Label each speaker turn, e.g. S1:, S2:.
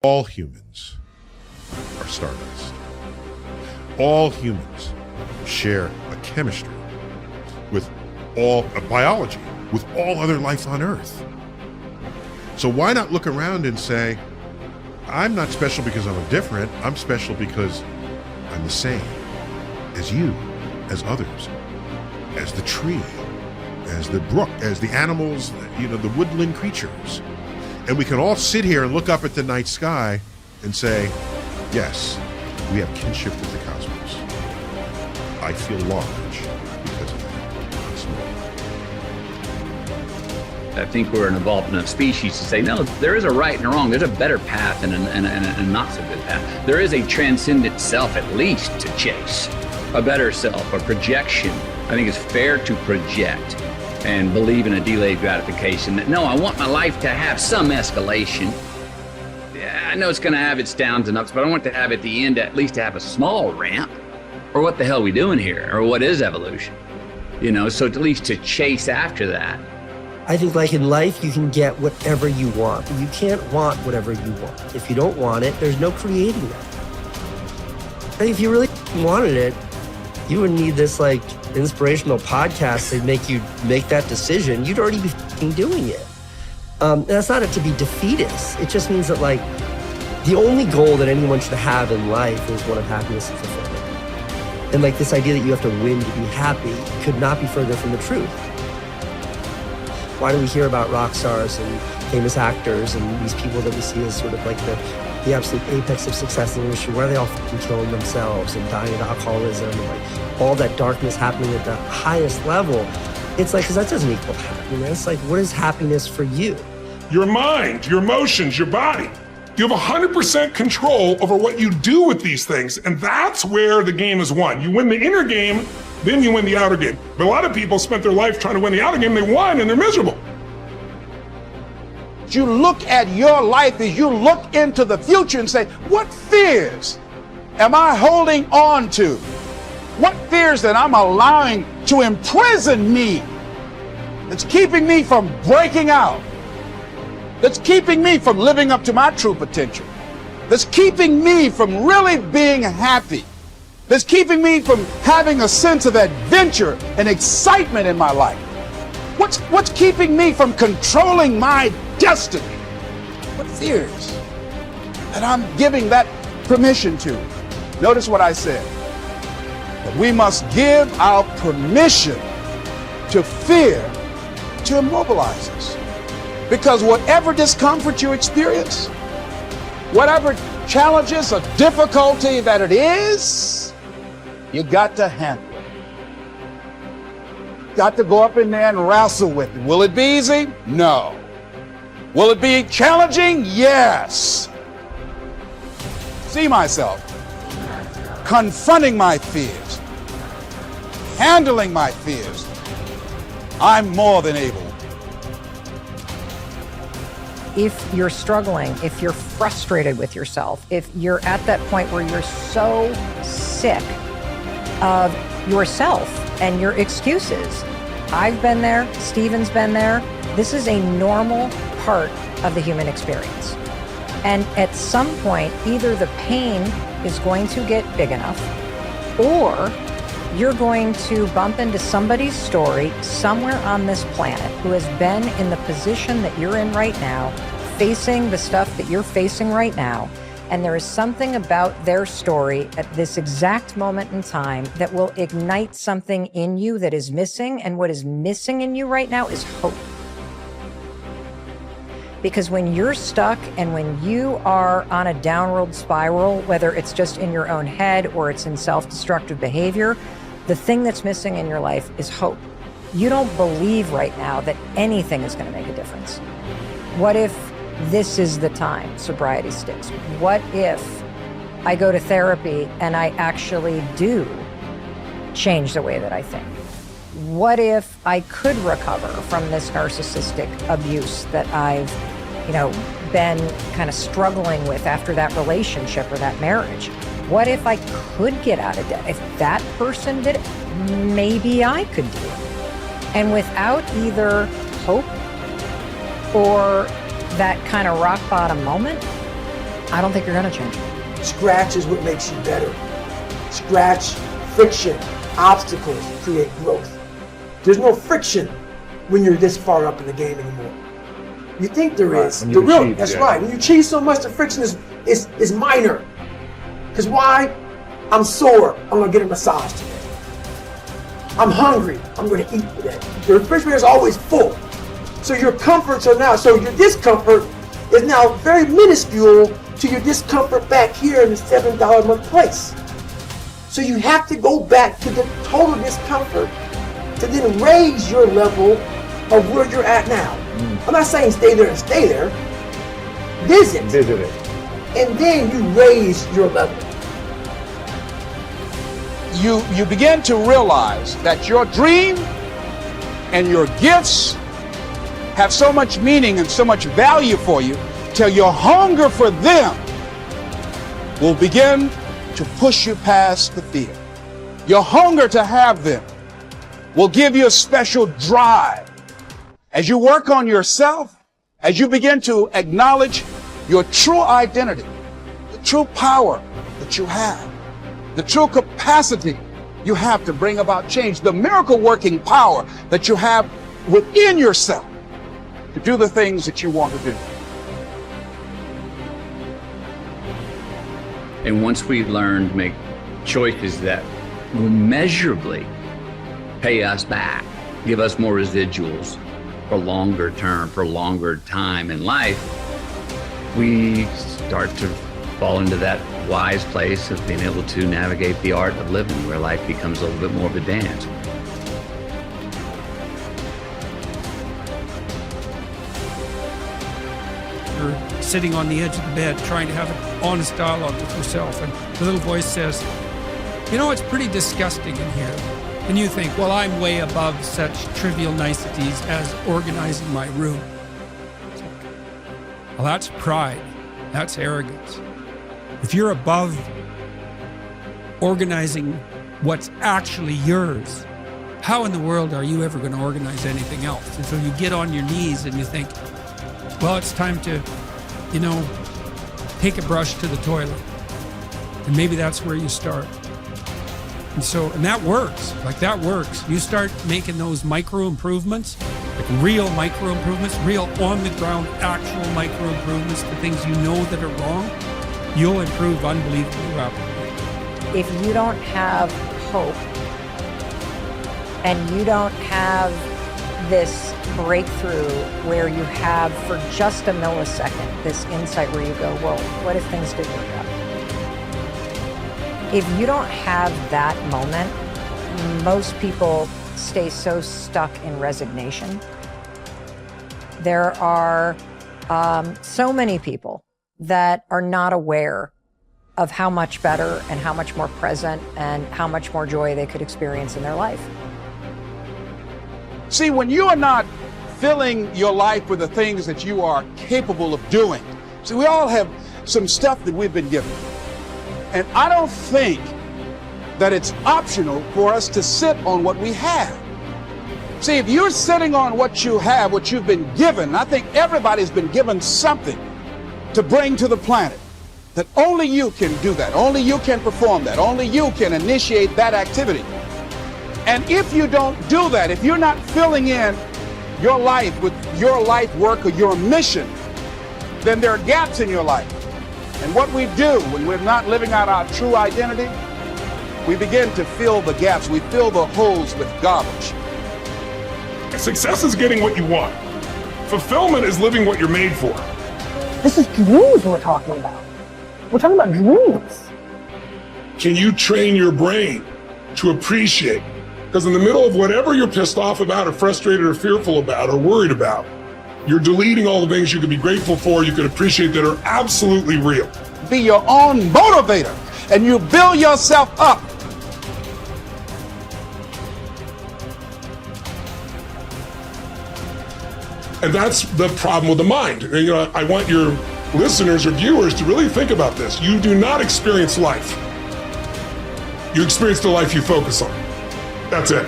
S1: All humans are stardust. All humans share a chemistry with a biology with all other life on Earth. So why not look around and say, I'm not special because I'm different. I'm special because I'm the same as you, as others, as the tree, as the brook, as the animals, the woodland creatures. And we can all sit here and look up at the night sky and say, yes, we have kinship with the cosmos. I feel large because of that. I'm small.
S2: I think we're an evolved enough species to say, no, there is a right and a wrong. There's a better path and a not so good path. There is a transcendent self, at least, to chase. A better self, a projection. I think it's fair to project and believe in a delayed gratification that, no, I want my life to have some escalation. Yeah, I know it's going to have its downs and ups, but I want to have at the end at least to have a small ramp. Or what the hell are we doing here? Or what is evolution? So at least to chase after that.
S3: I think like in life, you can get whatever you want, but you can't want whatever you want. If you don't want it, there's no creating it. And if you really wanted it, you would need this like inspirational podcast to make you make that decision. You'd already be doing it. And that's not to be defeatist. It just means that like the only goal that anyone should have in life is one of happiness and fulfillment. And like this idea that you have to win to be happy could not be further from the truth. Why do we hear about rock stars and famous actors and these people that we see as sort of like the absolute apex of success in the industry? Why are they all fucking killing themselves and dying of alcoholism and like all that darkness happening at the highest level? It's like, because that doesn't equal happiness. Like, what is happiness for you?
S4: Your mind, your emotions, your body. You have 100% control over what you do with these things. And that's where the game is won. You win the inner game, then you win the outer game. But a lot of people spent their life trying to win the outer game. They won and they're miserable.
S5: You look at your life as you look into the future and say, what fears am I holding on to? What fears that I'm allowing to imprison me, that's keeping me from breaking out, that's keeping me from living up to my true potential, that's keeping me from really being happy, that's keeping me from having a sense of adventure and excitement in my life? What's keeping me from controlling my destiny? What fears that I'm giving that permission to? Notice what I said, that we must give our permission to fear to immobilize us. Because whatever discomfort you experience, whatever challenges or difficulty that it is, you got to handle it. Got to go up in there and wrestle with it. Will it be easy? No. Will it be challenging? Yes. See myself confronting my fears, handling my fears. I'm more than able.
S6: If you're struggling, if you're frustrated with yourself, if you're at that point where you're so sick of yourself and your excuses, I've been there, Stephen's been there. This is a normal part of the human experience. And at some point, either the pain is going to get big enough, or you're going to bump into somebody's story somewhere on this planet who has been in the position that you're in right now, facing the stuff that you're facing right now. And there is something about their story at this exact moment in time that will ignite something in you that is missing. And what is missing in you right now is hope. Because when you're stuck and when you are on a downward spiral, whether it's just in your own head or it's in self-destructive behavior, the thing that's missing in your life is hope. You don't believe right now that anything is going to make a difference. What if this is the time sobriety sticks? What if I go to therapy and I actually do change the way that I think? What if I could recover from this narcissistic abuse that I've, been kind of struggling with after that relationship or that marriage? What if I could get out of debt? If that person did it, maybe I could do it. And without either hope or that kind of rock bottom moment, I don't think you're going to change.
S7: Scratch is what makes you better. Scratch, friction, obstacles create growth. There's no friction when you're this far up in the game anymore. You think there is. That's right. When you cheat so much, the friction is minor. Because why? I'm sore. I'm going to get a massage today. I'm hungry. I'm going to eat today. The refrigerator is always full. So your comforts are now, so your discomfort is now very minuscule to your discomfort back here in the $7 a month place. So you have to go back to the total discomfort to then raise your level of where you're at now. I'm not saying stay there and stay there. Visit it. And then you raise your level.
S5: You begin to realize that your dream and your gifts have so much meaning and so much value for you till your hunger for them will begin to push you past the fear. Your hunger to have them will give you a special drive. As you work on yourself, as you begin to acknowledge your true identity, the true power that you have, the true capacity you have to bring about change, the miracle working power that you have within yourself to do the things that you want to do.
S2: And once we learn to make choices that will measurably pay us back, give us more residuals for longer term, for longer time in life, we start to fall into that wise place of being able to navigate the art of living, where life becomes a little bit more of a dance.
S8: You're sitting on the edge of the bed trying to have an honest dialogue with yourself, and the little voice says, you know, it's pretty disgusting in here. And you think, well, I'm way above such trivial niceties as organizing my room. Well, that's pride. That's arrogance. If you're above organizing what's actually yours, how in the world are you ever going to organize anything else? And so you get on your knees and you think, well, it's time to, you know, take a brush to the toilet. And maybe that's where you start. And that works. Like, that works. You start making those micro improvements, like real micro improvements, real on the ground, actual micro improvements to things you know that are wrong, you'll improve unbelievably rapidly.
S6: If you don't have hope and you don't have this breakthrough where you have for just a millisecond this insight where you go, well, what if things did work out? If you don't have that moment, most people stay so stuck in resignation. There are so many people that are not aware of how much better and how much more present and how much more joy they could experience in their life.
S5: See, when you are not filling your life with the things that you are capable of doing, see, we all have some stuff that we've been given. And I don't think that it's optional for us to sit on what we have. See, if you're sitting on what you have, what you've been given, I think everybody's been given something to bring to the planet, that only you can do that, only you can perform that, only you can initiate that activity. And if you don't do that, if you're not filling in your life with your life work or your mission, then there are gaps in your life. And what we do when we're not living out our true identity, we begin to fill the gaps. We fill the holes with garbage.
S4: Success is getting what you want. Fulfillment is living what you're made for.
S7: This is dreams we're talking about. We're talking about dreams.
S4: Can you train your brain to appreciate? Because in the middle of whatever you're pissed off about or frustrated or fearful about or worried about, you're deleting all the things you could be grateful for, you could appreciate that are absolutely real.
S5: Be your own motivator, and you build yourself up.
S4: And that's the problem with the mind. You know, I want your listeners or viewers to really think about this. You do not experience life. You experience the life you focus on. That's it.